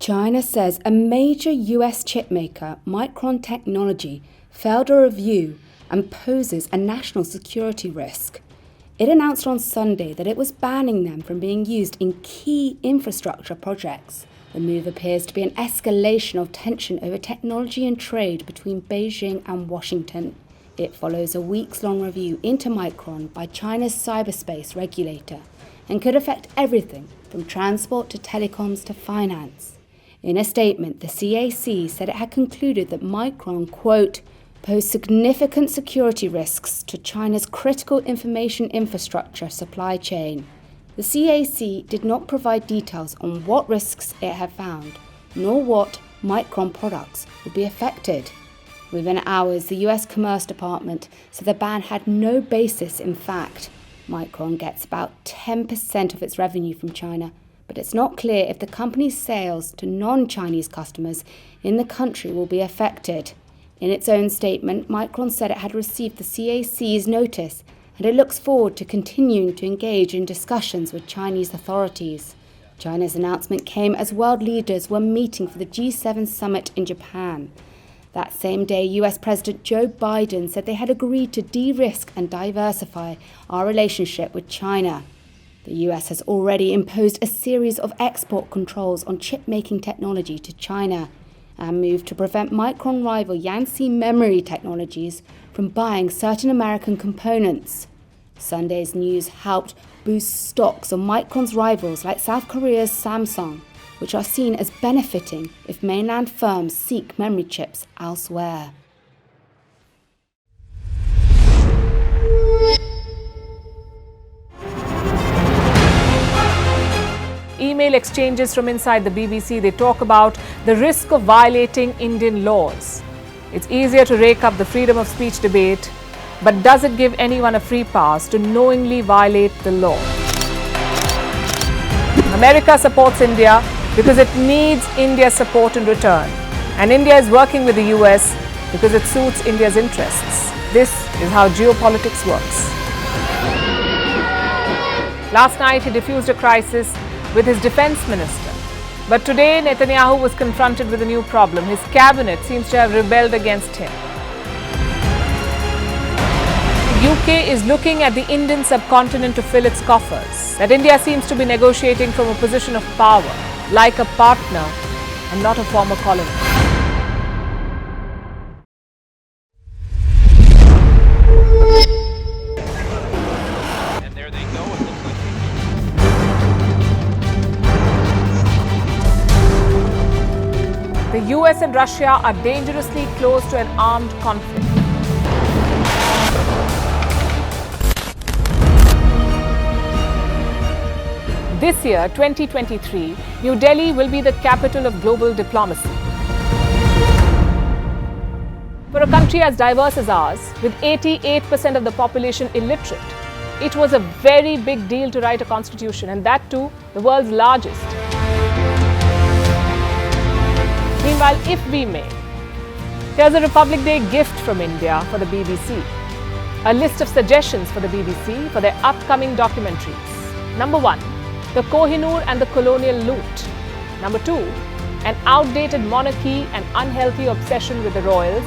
China says a major US chipmaker, Micron Technology, failed a review and poses a national security risk. It announced on Sunday that it was banning them from being used in key infrastructure projects. The move appears to be an escalation of tension over technology and trade between Beijing and Washington. It follows a weeks-long review into Micron by China's cyberspace regulator and could affect everything from transport to telecoms to finance. In a statement, the CAC said it had concluded that Micron, quote, posed significant security risks to China's critical information infrastructure supply chain. The CAC did not provide details on what risks it had found, nor what Micron products would be affected. Within hours, the US Commerce Department said the ban had no basis in fact. Micron gets about 10% of its revenue from China, but it's not clear if the company's sales to non-Chinese customers in the country will be affected. In its own statement, Micron said it had received the CAC's notice and it looks forward to continuing to engage in discussions with Chinese authorities. China's announcement came as world leaders were meeting for the G7 summit in Japan. That same day, US President Joe Biden said they had agreed to de-risk and diversify our relationship with China. The US has already imposed a series of export controls on chip-making technology to China and moved to prevent Micron rival Yangtze Memory Technologies from buying certain American components. Sunday's news helped boost stocks of Micron's rivals like South Korea's Samsung, which are seen as benefiting if mainland firms seek memory chips elsewhere. Email exchanges from inside the BBC, they talk about the risk of violating Indian laws. It's easier to rake up the freedom of speech debate, but does it give anyone a free pass to knowingly violate the law? America supports India because it needs India's support in return, and India is working with the US because it suits India's interests. This is how geopolitics works. Last night he diffused a crisis with his defense minister. But today Netanyahu was confronted with a new problem. His cabinet seems to have rebelled against him. The UK is looking at the Indian subcontinent to fill its coffers. That India seems to be negotiating from a position of power, like a partner and not a former colony. The US and Russia are dangerously close to an armed conflict. This year, 2023, New Delhi will be the capital of global diplomacy. For a country as diverse as ours, with 88% of the population illiterate, it was a very big deal to write a constitution, and that too, the world's largest. Meanwhile, if we may, here's a Republic Day gift from India for the BBC. A list of suggestions for the BBC for their upcoming documentaries. Number 1, the Kohinoor and the colonial loot. Number 2, an outdated monarchy and unhealthy obsession with the royals.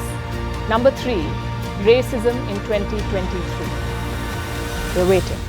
Number 3, racism in 2023. We're waiting.